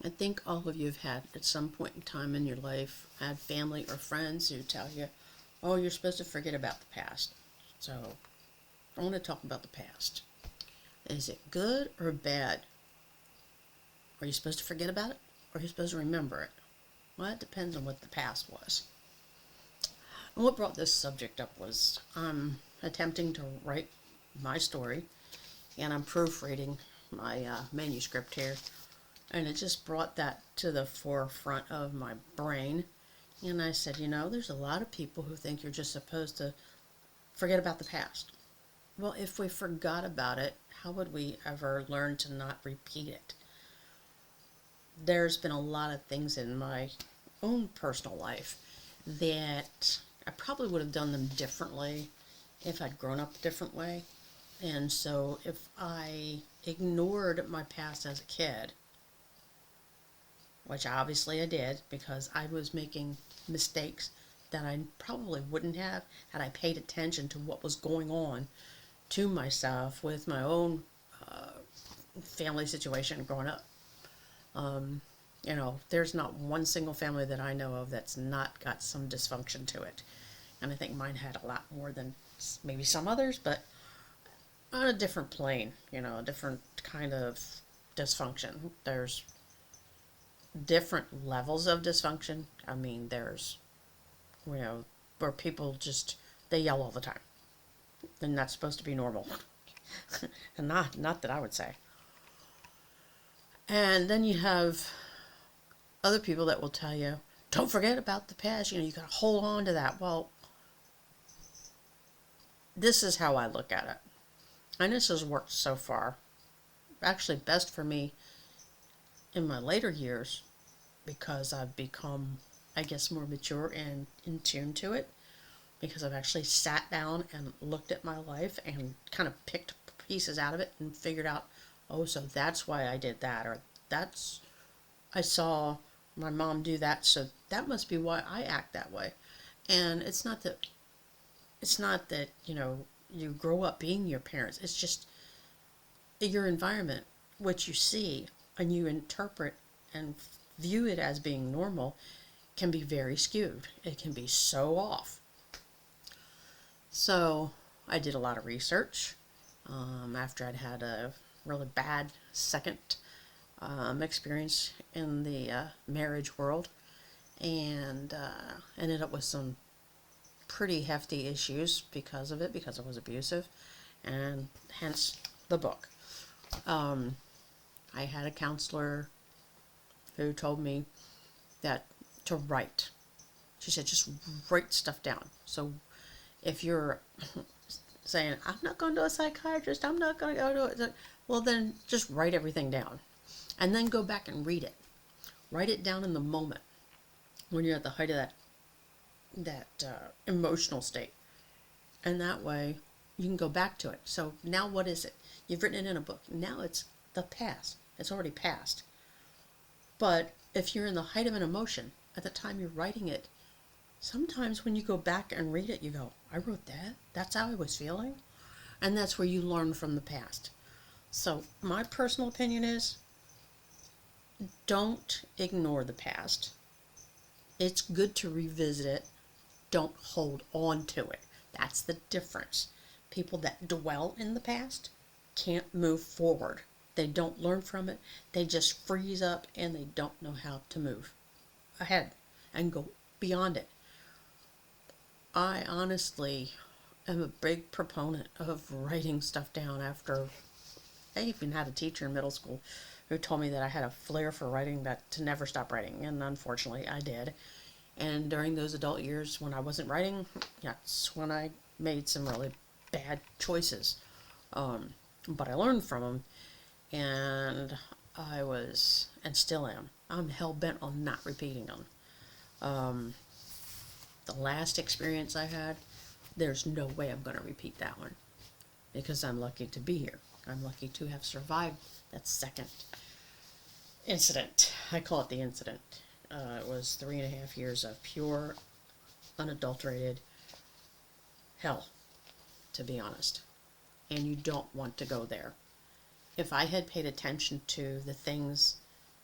I think all of you have had at some point in time in your life had family or friends who tell you, oh, you're supposed to forget about the past. So I want to talk about the past. Is it good or bad? Are you supposed to forget about it or are you supposed to remember it? Well, it depends on what the past was. And what brought this subject up was I'm attempting to write my story and I'm proofreading my manuscript here. And it just brought that to the forefront of my brain. And I said, there's a lot of people who think you're just supposed to forget about the past. Well, if we forgot about it, how would we ever learn to not repeat it? There's been a lot of things in my own personal life that I probably would have done them differently if I'd grown up a different way. And so if I ignored my past as a kid, which obviously I did because I was making mistakes that I probably wouldn't have had I paid attention to what was going on to myself with my own family situation growing up. Um, there's not one single family that I know of that's not got some dysfunction to it. And I think mine had a lot more than maybe some others, but on a different plane, a different kind of dysfunction. There's different levels of dysfunction. I mean, there's, where people just, they yell all the time. And that's supposed to be normal. And not that I would say. And then you have other people that will tell you, don't forget about the past. You got to hold on to that. Well, this is how I look at it. And this has worked so far. Actually, best for me in my later years because I've become, I guess, more mature and in tune to it. Because I've actually sat down and looked at my life and kind of picked pieces out of it and figured out, oh, so that's why I did that, or that's, I saw my mom do that, so that must be why I act that way. And it's not that you grow up being your parents. It's just your environment, what you see and you interpret and view it as being normal, can be very skewed. It can be so off. So I did a lot of research after I'd had a really bad second experience in the marriage world, and ended up with some pretty hefty issues because of it, because it was abusive, and hence the book. Um, I had a counselor who told me that to write. She said, just write stuff down. So if you're saying, I'm not going to a psychiatrist, I'm not going to go to it, well, then just write everything down. And then go back and read it. Write it down in the moment when you're at the height of that emotional state. And that way you can go back to it. So now what is it? You've written it in a book. Now it's the past. It's already passed. But if you're in the height of an emotion at the time you're writing it, sometimes when you go back and read it, you go, I wrote that? That's how I was feeling? And that's where you learn from the past. So my personal opinion is, don't ignore the past. It's good to revisit it. Don't hold on to it. That's the difference. People that dwell in the past can't move forward. They don't learn from it. They just freeze up and they don't know how to move ahead and go beyond it. I honestly am a big proponent of writing stuff down after I even had a teacher in middle school who told me that I had a flair for writing, that to never stop writing, and unfortunately I did. And during those adult years when I wasn't writing, that's when I made some really bad choices. But I learned from them, and I was, and still am, I'm hell bent on not repeating them. Um, the last experience I had, there's no way I'm going to repeat that one because I'm lucky to be here. I'm lucky to have survived that second incident. I call it the incident. It was 3.5 years of pure, unadulterated hell, to be honest. And you don't want to go there. If I had paid attention to the things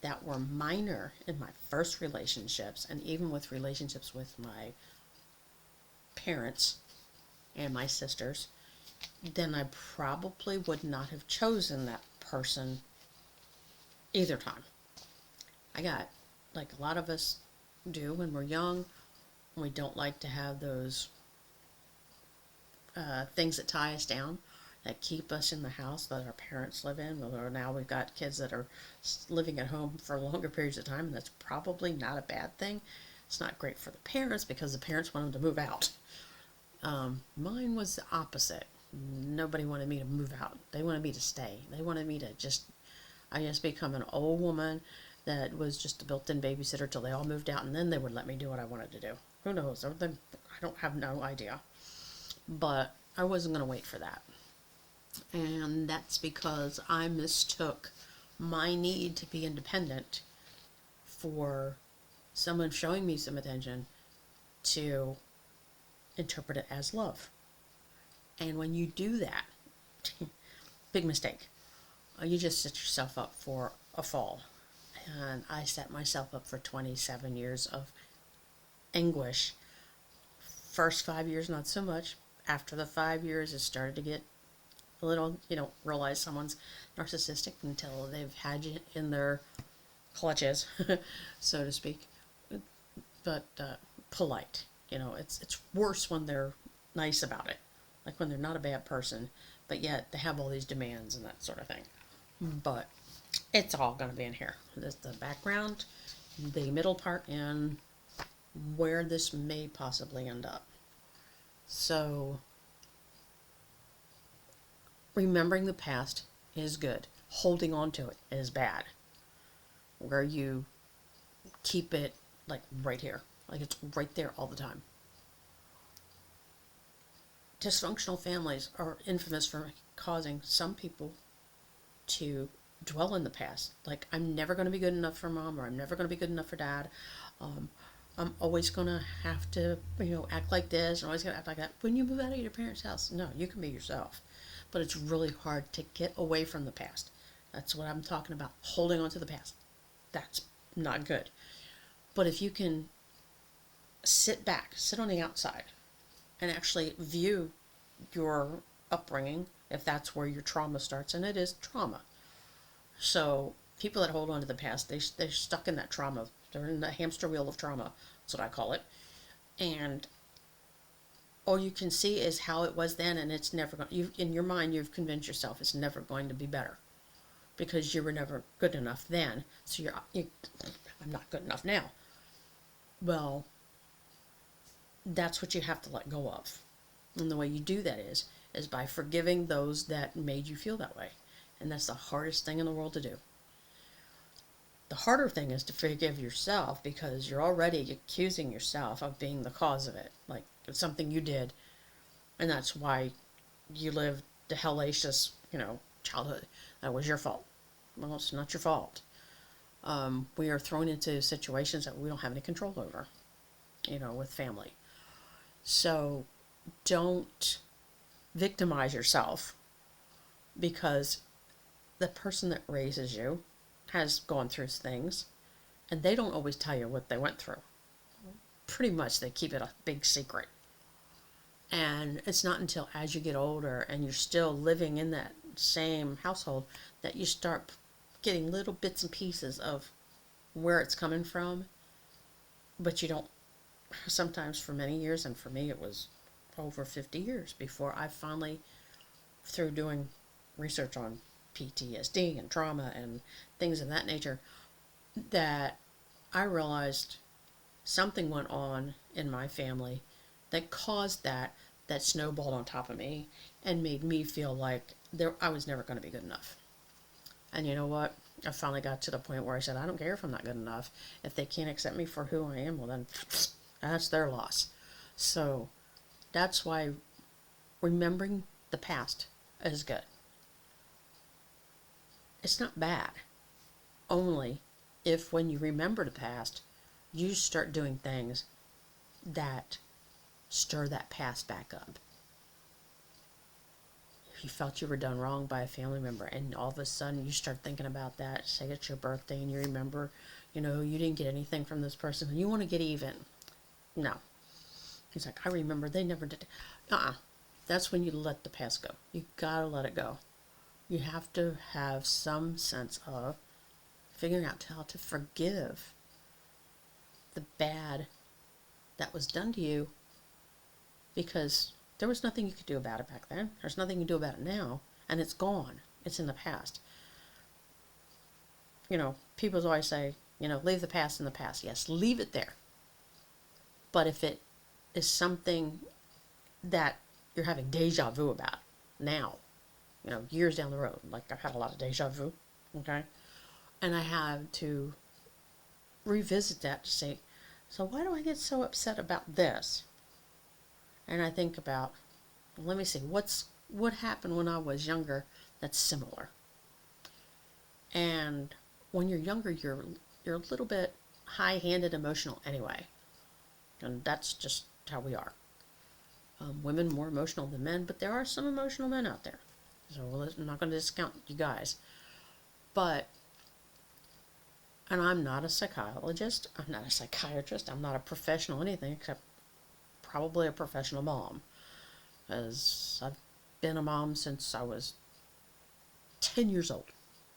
that were minor in my first relationships, and even with relationships with my parents and my sisters, then I probably would not have chosen that person either time. I got, like a lot of us do when we're young, we don't like to have those things that tie us down, that keep us in the house that our parents live in. Or now we've got kids that are living at home for longer periods of time, and that's probably not a bad thing. It's not great for the parents because the parents want them to move out. Mine was the opposite. Nobody wanted me to move out. They wanted me to stay. They wanted me to I just become an old woman that was just a built-in babysitter till they all moved out, and then they would let me do what I wanted to do. Who knows? I don't have no idea. But I wasn't going to wait for that. And that's because I mistook my need to be independent for someone showing me some attention to interpret it as love. And when you do that, big mistake. You just set yourself up for a fall. And I set myself up for 27 years of anguish. First 5 years, not so much. After the 5 years, it started to get a little, you don't realize someone's narcissistic until they've had you in their clutches, so to speak. But polite. It's worse when they're nice about it. Like when they're not a bad person, but yet they have all these demands and that sort of thing. But it's all going to be in here. There's the background, the middle part, and where this may possibly end up. So, remembering the past is good. Holding on to it is bad. Where you keep it like right here. Like it's right there all the time. Dysfunctional families are infamous for causing some people to dwell in the past. Like, I'm never going to be good enough for mom, or I'm never going to be good enough for dad. I'm always going to have to, act like this. I'm always going to act like that. When you move out of your parents' house, no, you can be yourself. But it's really hard to get away from the past. That's what I'm talking about. Holding on to the past. That's not good. But if you can sit back, sit on the outside, and actually view your upbringing, if that's where your trauma starts, and it is trauma. So people that hold on to the past, they're stuck in that trauma. They're in the hamster wheel of trauma. That's what I call it. And all you can see is how it was then, and it's never going. In your mind, you've convinced yourself it's never going to be better because you were never good enough then. So I'm not good enough now. Well, that's what you have to let go of. And the way you do that is by forgiving those that made you feel that way. And that's the hardest thing in the world to do. The harder thing is to forgive yourself because you're already accusing yourself of being the cause of it. Like it's something you did, and that's why you lived the hellacious, childhood. That was your fault. Well, it's not your fault. We are thrown into situations that we don't have any control over, with family. So don't victimize yourself because the person that raises you has gone through things and they don't always tell you what they went through. Pretty much they keep it a big secret. And it's not until as you get older and you're still living in that same household that you start getting little bits and pieces of where it's coming from, but you don't. Sometimes for many years, and for me it was over 50 years before I finally, through doing research on PTSD and trauma and things of that nature, that I realized something went on in my family that caused that snowballed on top of me and made me feel like I was never going to be good enough. And you know what? I finally got to the point where I said, I don't care if I'm not good enough. If they can't accept me for who I am, well then that's their loss. So that's why remembering the past is good. It's not bad. Only if when you remember the past, you start doing things that stir that past back up. you felt you were done wrong by a family member, and all of a sudden you start thinking about that. Say it's your birthday and you remember, you didn't get anything from this person and you want to get even. No. He's like, I remember they never did. That's when you let the past go. You gotta let it go. You have to have some sense of figuring out how to forgive the bad that was done to you, because there was nothing you could do about it back then. There's nothing you can do about it now, and it's gone. It's in the past. People always say, leave the past in the past. Yes, leave it there. But if it is something that you're having deja vu about now, years down the road, like I've had a lot of deja vu, okay? And I have to revisit that to say, so why do I get so upset about this? And I think about, let me see, what happened when I was younger that's similar. And when you're younger, you're a little bit high-handed, emotional anyway. And that's just how we are. Women more emotional than men, but there are some emotional men out there. So I'm not going to discount you guys. And I'm not a psychologist, I'm not a psychiatrist, I'm not a professional anything except probably a professional mom. As I've been a mom since I was 10 years old,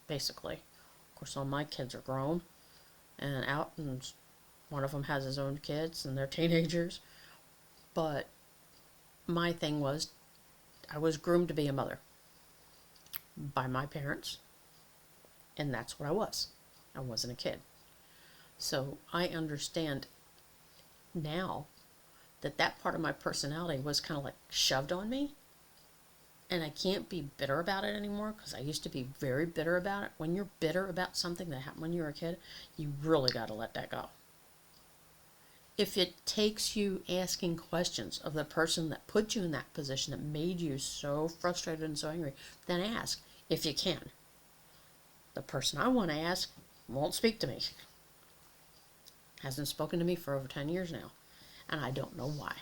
basically. Of course, all my kids are grown and out, and one of them has his own kids, and they're teenagers. But my thing was, I was groomed to be a mother by my parents, and that's what I was. I wasn't a kid. So I understand now that part of my personality was kind of like shoved on me, and I can't be bitter about it anymore, because I used to be very bitter about it. When you're bitter about something that happened when you were a kid, you really got to let that go. If it takes you asking questions of the person that put you in that position, that made you so frustrated and so angry, then ask if you can. The person I want to ask won't speak to me. Hasn't spoken to me for over 10 years now, and I don't know why.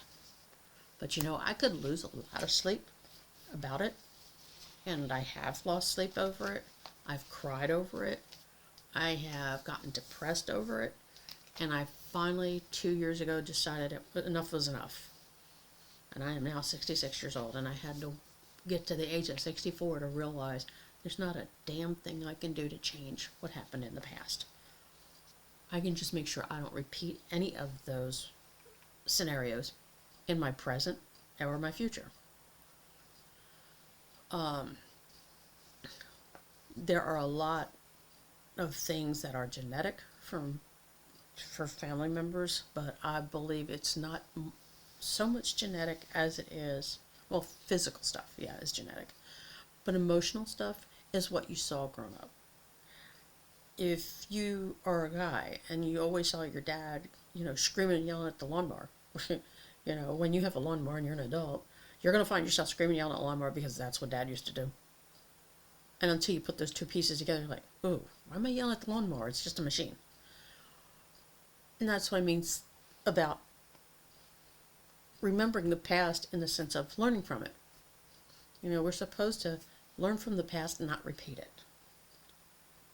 But I could lose a lot of sleep about it, and I have lost sleep over it. I've cried over it. I have gotten depressed over it, and I finally 2 years ago decided enough was enough. And I am now 66 years old, and I had to get to the age of 64 to realize there's not a damn thing I can do to change what happened in the past. I can just make sure I don't repeat any of those scenarios in my present or my future. There are a lot of things that are genetic for family members, but I believe it's not so much genetic as it is, well, physical stuff, yeah, is genetic. But emotional stuff is what you saw growing up. If you are a guy and you always saw your dad, screaming and yelling at the lawnmower, when you have a lawnmower and you're an adult, you're going to find yourself screaming and yelling at the lawnmower because that's what dad used to do. And until you put those two pieces together, you're like, ooh, why am I yelling at the lawnmower? It's just a machine. And that's what I mean about remembering the past in the sense of learning from it. We're supposed to learn from the past and not repeat it.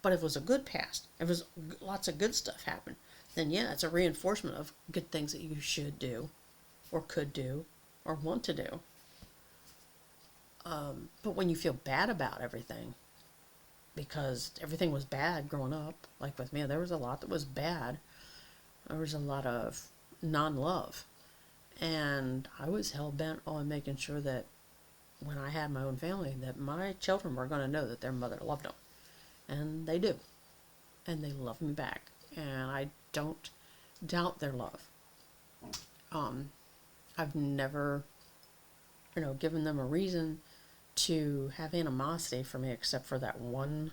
But if it was a good past, if it was lots of good stuff happened, then yeah, it's a reinforcement of good things that you should do, or could do, or want to do. But when you feel bad about everything, because everything was bad growing up, like with me, there was a lot that was bad. There was a lot of non-love. And I was hell-bent on making sure that when I had my own family, that my children were going to know that their mother loved them. And they do. And they love me back. And I don't doubt their love. I've never, given them a reason to have animosity for me, except for that one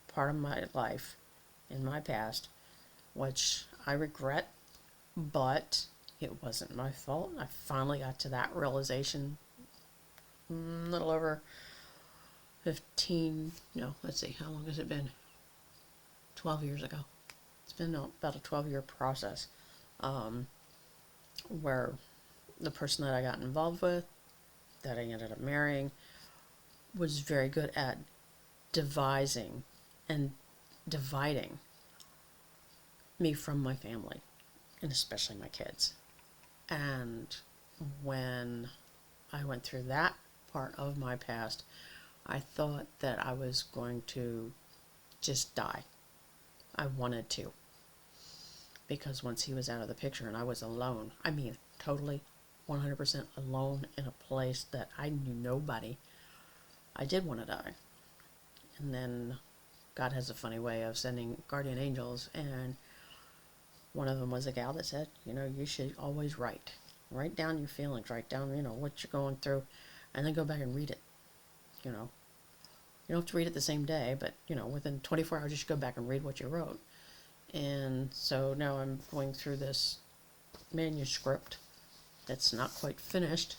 part of my life in my past, which I regret, but it wasn't my fault. I finally got to that realization a little over 15, let's see, how long has it been? 12 years ago. It's been about a 12-year process, where the person that I got involved with, that I ended up marrying, was very good at devising and dividing me from my family, and especially my kids. And when I went through that part of my past, I thought that I was going to just die. I wanted to. Because once he was out of the picture and I was alone, I mean, totally 100% alone in a place that I knew nobody, I did want to die. And then God has a funny way of sending guardian angels, and one of them was a gal that said, you should always write. Write down your feelings, write down, what you're going through, and then go back and read it. You don't have to read it the same day, but, within 24 hours, you should go back and read what you wrote. And so now I'm going through this manuscript that's not quite finished,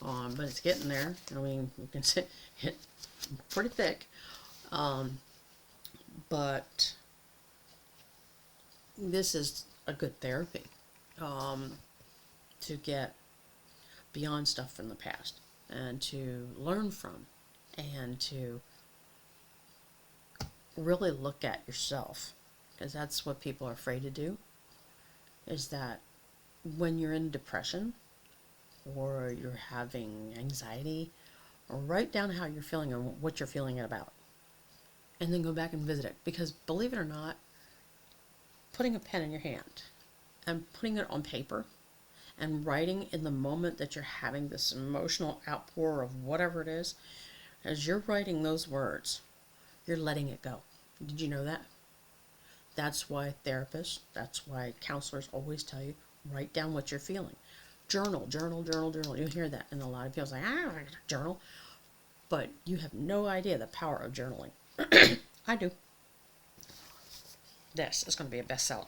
but it's getting there. I mean, you can see it's pretty thick, but this is a good therapy to get beyond stuff from the past and to learn from and to really look at yourself, because that's what people are afraid to do, is that when you're in depression or you're having anxiety, write down how you're feeling and what you're feeling it about, and then go back and visit it. Because believe it or not, putting a pen in your hand and putting it on paper and writing in the moment that you're having this emotional outpour of whatever it is, as you're writing those words, you're letting it go. Did you know that? That's why therapists, that's why counselors always tell you, write down what you're feeling. Journal, journal, journal, journal. You hear that, and a lot of people say, I don't like to journal. But you have no idea the power of journaling. I do. This is going to be a bestseller.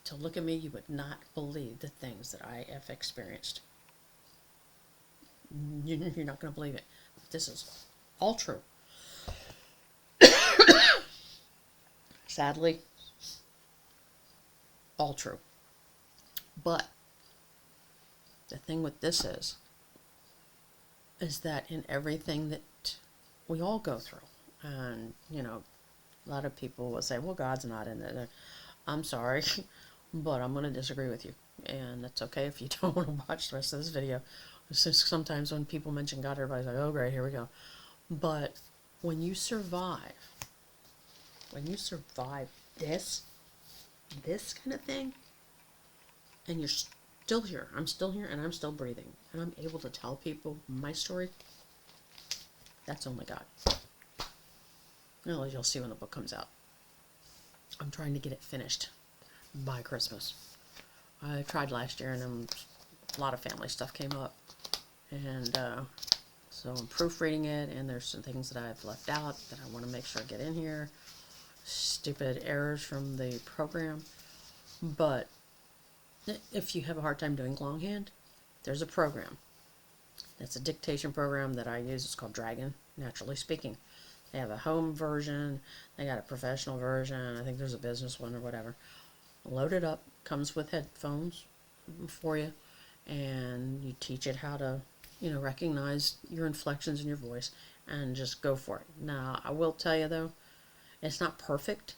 To look at me, you would not believe the things that I have experienced. You're not going to believe it. This is all true. Sadly, all true. But the thing with this is that in everything that we all go through, and a lot of people will say, well, God's not in it. I'm sorry, but I'm going to disagree with you, and that's okay if you don't want to watch the rest of this video. Sometimes when people mention God, everybody's like, oh great, here we go. But when you survive this kind of thing, and you're still here, I'm still here, and I'm still breathing, and I'm able to tell people my story, that's only God. Well, you'll see when the book comes out. I'm trying to get it finished by Christmas. I tried last year, and then a lot of family stuff came up, and so I'm proofreading it, and there's some things that I've left out that I want to make sure I get in here. Stupid errors from the program. But if you have a hard time doing longhand, there's a program. It's a dictation program that I use. It's called Dragon, Naturally Speaking. They have a home version. They got a professional version. I think there's a business one or whatever. Load it up. Comes with headphones for you. And you teach it how to, recognize your inflections in your voice and just go for it. Now, I will tell you, though, it's not perfect,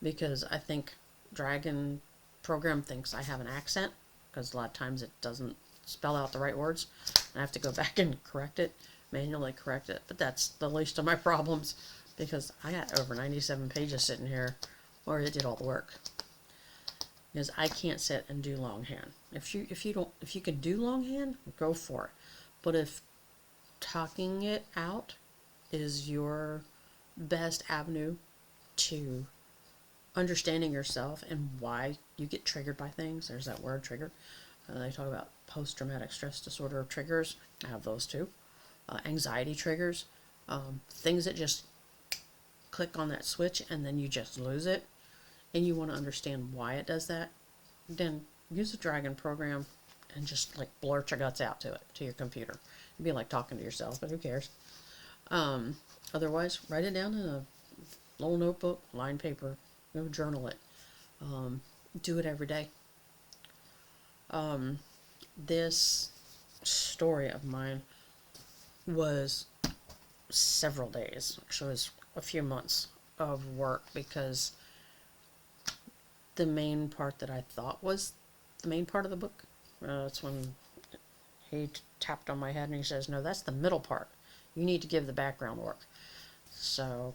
because I think Dragon program thinks I have an accent, because a lot of times it doesn't spell out the right words. I have to go back and correct it, manually correct it. But that's the least of my problems, because I got over 97 pages sitting here where it did all the work. Because I can't sit and do longhand. If you can do longhand, go for it. But if talking it out is your best avenue to understanding yourself and why you get triggered by things, there's that word, trigger. They talk about post-traumatic stress disorder triggers. I have those too. Anxiety triggers. Things that just click on that switch and then you just lose it. And you want to understand why it does that. Then use the Dragon program and just like blurt your guts out to your computer. It'd be like talking to yourself, but who cares? Otherwise, write it down in a little notebook, line paper, journal it. Do it every day. This story of mine was several days. Actually, it was a few months of work because the main part that I thought was the main part of the book, that's when he tapped on my head and he says, "No, that's the middle part. You need to give the background work." So,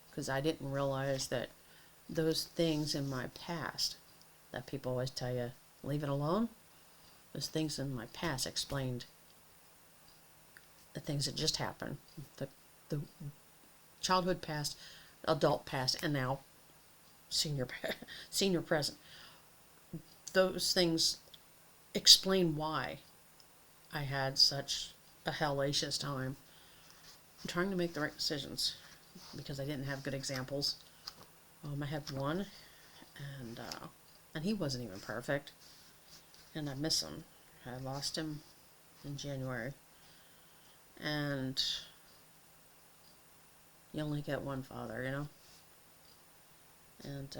because I didn't realize that those things in my past that people always tell you, leave it alone, those things in my past explained the things that just happened. The childhood past, adult past, and now senior senior present. Those things explain why I had such a hellacious time trying to make the right decisions because I didn't have good examples. I had one, and he wasn't even perfect, and I miss him. I lost him in January, and you only get one father, and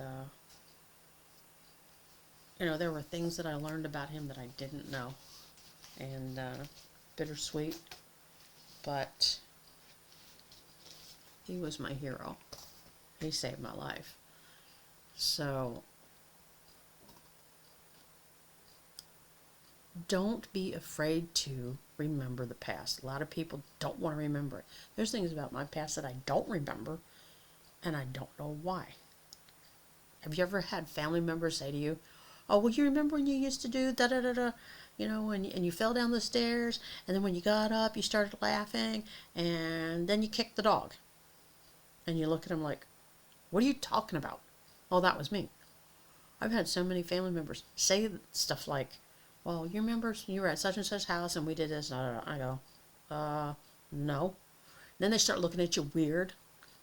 there were things that I learned about him that I didn't know, and bittersweet, but he was my hero. He saved my life. So don't be afraid to remember the past. A lot of people don't want to remember it. There's things about my past that I don't remember, and I don't know why. Have you ever had family members say to you, "Oh, well, you remember when you used to do da da da da, and you fell down the stairs, and then when you got up, you started laughing, and then you kicked the dog." And you look at them like, "What are you talking about?" "Oh, that was me." I've had so many family members say stuff like, "Well, you remember you were at such and such house and we did this." I go, no. Then they start looking at you weird,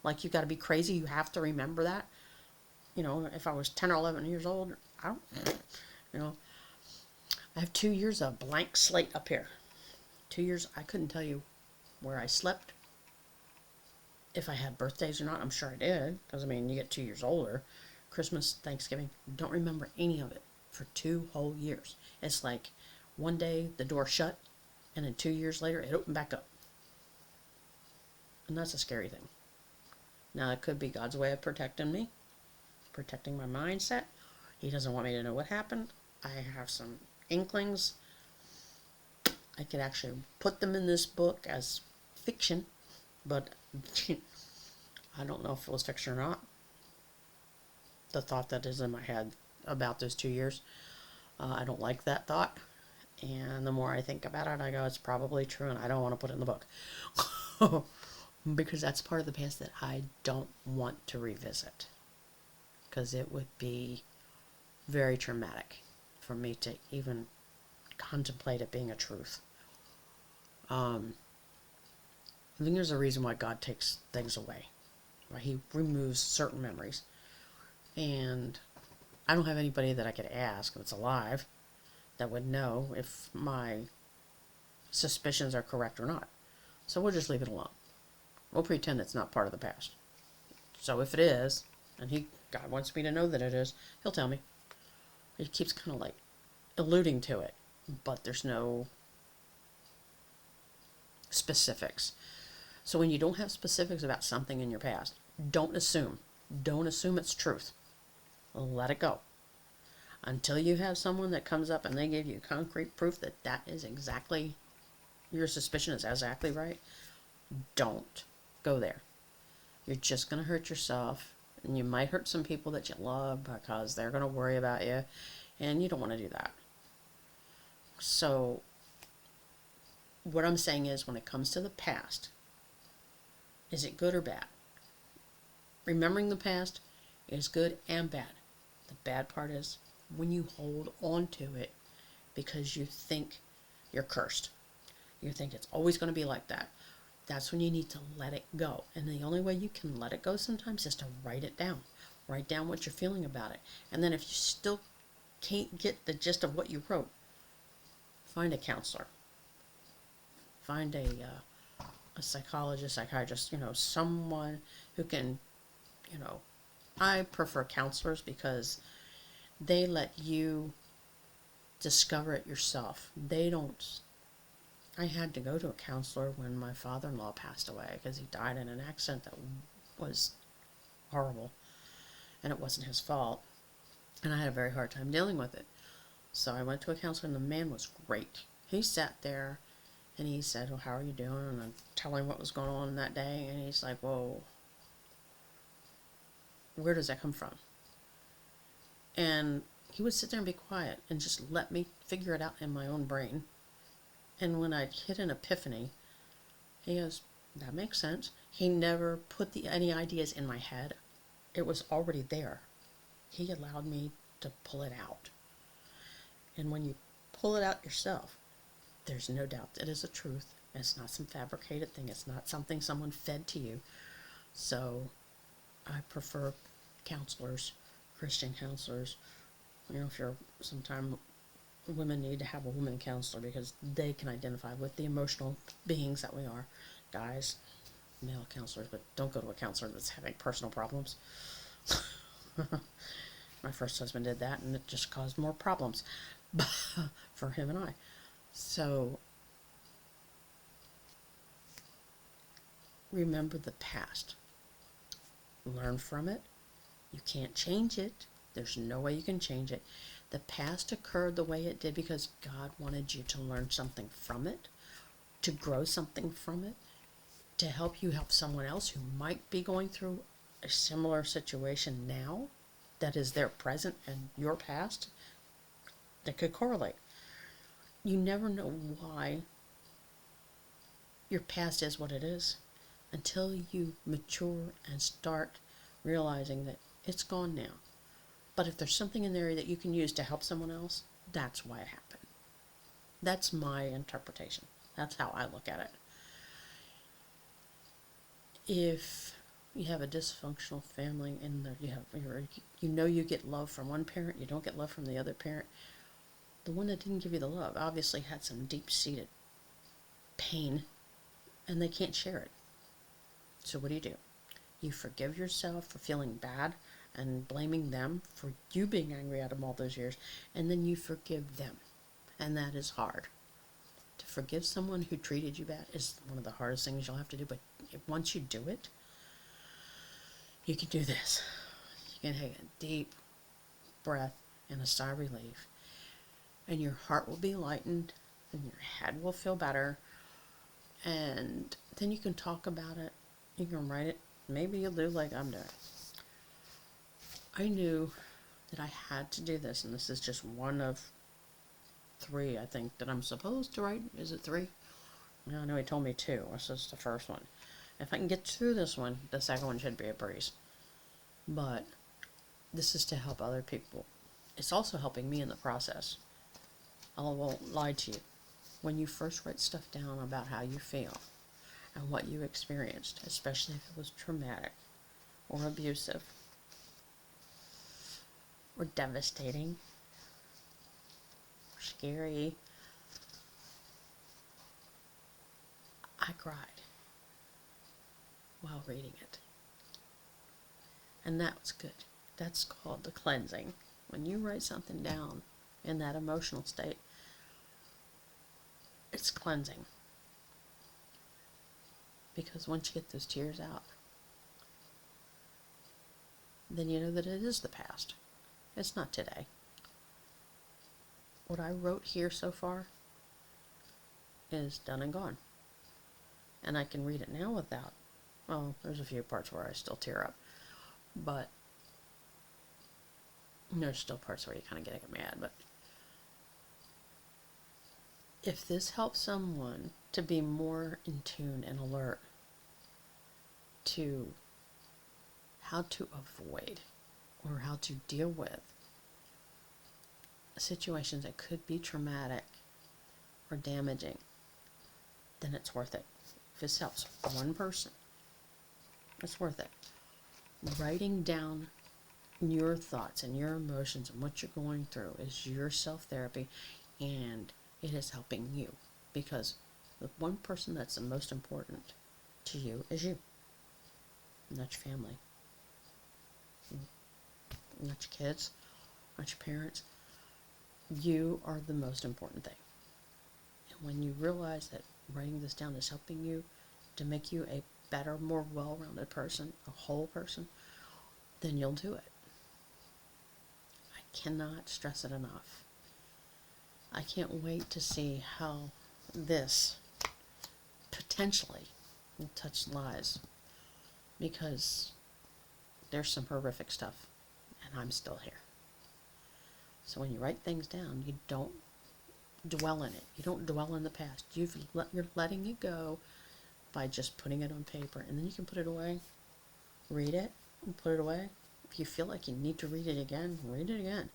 like you got to be crazy. You have to remember that. If I was 10 or 11 years old, I don't, you know, I have 2 years of blank slate up here. 2 years, I couldn't tell you where I slept, if I had birthdays or not. I'm sure I did, because you get 2 years older. Christmas, Thanksgiving, don't remember any of it for 2 whole years. It's like one day the door shut, and then 2 years later it opened back up. And that's a scary thing. Now, it could be God's way of protecting me, protecting my mindset. He doesn't want me to know what happened. I have some inklings. I could actually put them in this book as fiction, but I don't know if it was fiction or not. The thought that is in my head about those 2 years, I don't like that thought. And the more I think about it, I go, it's probably true, and I don't want to put it in the book. Because that's part of the past that I don't want to revisit. Because it would be very traumatic for me to even contemplate it being a truth. I think there's a reason why God takes things away. Why He removes certain memories. And I don't have anybody that I could ask that's alive that would know if my suspicions are correct or not. So we'll just leave it alone. We'll pretend it's not part of the past. So if it is, and God wants me to know that it is, He'll tell me. He keeps kind of like alluding to it, but there's no specifics. So when you don't have specifics about something in your past, don't assume. Don't assume it's truth. Let it go. Until you have someone that comes up and they give you concrete proof that that is exactly, your suspicion is exactly right, don't go there. You're just going to hurt yourself, and you might hurt some people that you love because they're going to worry about you, and you don't want to do that. So what I'm saying is, when it comes to the past, is it good or bad? Remembering the past is good and bad. The bad part is when you hold on to it because you think you're cursed. You think it's always going to be like that. That's when you need to let it go. And the only way you can let it go sometimes is to write it down. Write down what you're feeling about it. And then if you still can't get the gist of what you wrote, find a counselor. Find a psychologist, psychiatrist, someone who can, I prefer counselors because they let you discover it yourself. They don't I had to go to a counselor when my father-in-law passed away because he died in an accident that was horrible, and it wasn't his fault, and I had a very hard time dealing with it. So I went to a counselor, and the man was great. He sat there, and he said, well, how are you doing? And I tell him what was going on that day, and he's like, whoa, where does that come from? And he would sit there and be quiet and just let me figure it out in my own brain. And when I'd hit an epiphany, he goes, that makes sense. He never put any ideas in my head. It was already there. He allowed me to pull it out. And when you pull it out yourself, there's no doubt it is a truth. It's not some fabricated thing. It's not something someone fed to you. So I prefer counselors, Christian counselors. You know, if you're sometime women need to have a woman counselor because they can identify with the emotional beings that we are. Guys, male counselors, but don't go to a counselor that's having personal problems. My first husband did that, and it just caused more problems for him and I. So remember the past. Learn from it. You can't change it. There's no way you can change it. The past occurred the way it did because God wanted you to learn something from it, to grow something from it, to help you help someone else who might be going through a similar situation now that is their present and your past that could correlate. You never know why your past is what it is until you mature and start realizing that it's gone now. But if there's something in there that you can use to help someone else, that's why it happened. That's my interpretation. That's how I look at it. If you have a dysfunctional family and you know you get love from one parent, you don't get love from the other parent, the one that didn't give you the love obviously had some deep-seated pain and they can't share it. So what do? You forgive yourself for feeling bad and blaming them for you being angry at them all those years, and then you forgive them. And that is hard. To forgive someone who treated you bad is one of the hardest things you'll have to do, but once you do it, you can do this. You can take a deep breath and a sigh of relief, and your heart will be lightened, and your head will feel better, and then you can talk about it. You can write it. Maybe you'll do like I'm doing. I knew that I had to do this, and this is just one of 3, I think, that I'm supposed to write. Is it 3? No, I know he told me 2. This is the first one. If I can get through this one, the second one should be a breeze. But this is to help other people. It's also helping me in the process. I won't lie to you. When you first write stuff down about how you feel and what you experienced, especially if it was traumatic or abusive or devastating or scary, I cried while reading it. And that was good. That's called the cleansing. When you write something down in that emotional state, it's cleansing. Because once you get those tears out, then you know that it is the past. It's not today. What I wrote here so far is done and gone. And I can read it now without, well, there's a few parts where I still tear up. But there's still parts where you kind of get mad. But if this helps someone to be more in tune and alert to how to avoid or how to deal with situations that could be traumatic or damaging, then it's worth it. If this helps one person, it's worth it. Writing down your thoughts and your emotions and what you're going through is your self-therapy, and it is helping you, because the one person that's the most important to you is you, not your family, not your kids, not your parents. You are the most important thing. And when you realize that writing this down is helping you to make you a better, more well-rounded person, a whole person, then you'll do it. I cannot stress it enough. I can't wait to see how this potentially will touch lives, because there's some horrific stuff and I'm still here. So when you write things down, you don't dwell in it. You don't dwell in the past. You're letting it go by just putting it on paper, and then you can put it away, read it, and put it away. If you feel like you need to read it again, read it again.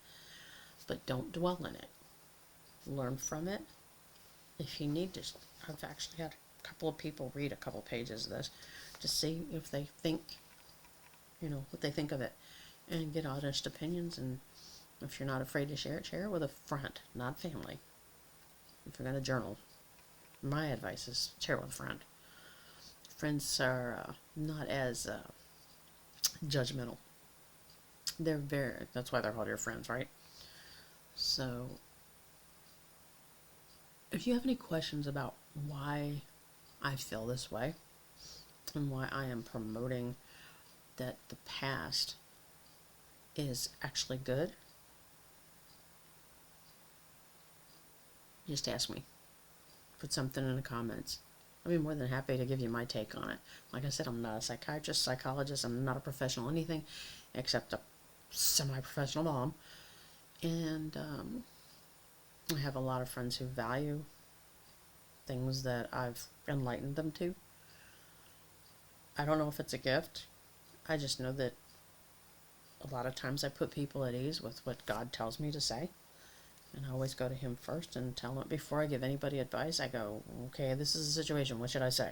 But don't dwell in it. Learn from it. If you need to, I've actually had a couple of people read a couple pages of this to see if they think, what they think of it, and get honest opinions. And if you're not afraid to share it with a friend, not family. If you're going to journal, my advice is share it with a friend. Friends are not as judgmental. That's why they're called your friends, right? So, if you have any questions about why I feel this way and why I am promoting that the past is actually good, just ask me. Put something in the comments. I'll be more than happy to give you my take on it. Like I said, I'm not a psychiatrist, psychologist. I'm not a professional anything except a semi-professional mom. And I have a lot of friends who value things that I've enlightened them to. I don't know if it's a gift. I just know that a lot of times I put people at ease with what God tells me to say. And I always go to Him first and tell Him, before I give anybody advice, I go, okay, this is the situation, what should I say?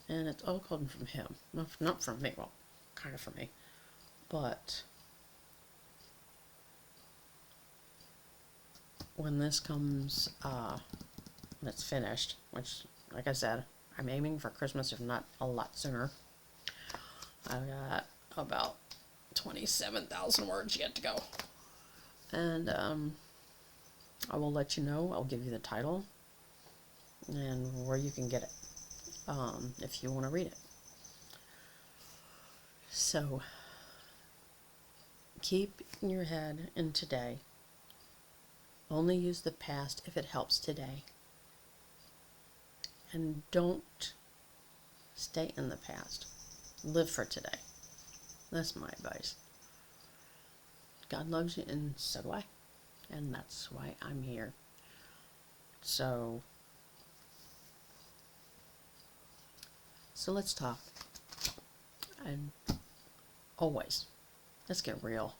And it's all coming from Him, not from me, well, kind of from me. But when this comes, when it's finished, which, like I said, I'm aiming for Christmas, if not a lot sooner. I've got about 27,000 words yet to go. And I will let you know. I'll give you the title and where you can get it if you want to read it. So keep your head in today. Only use the past if it helps today. And don't stay in the past. Live for today. That's my advice. God loves you, and so do I. And that's why I'm here. So let's talk. And always, let's get real.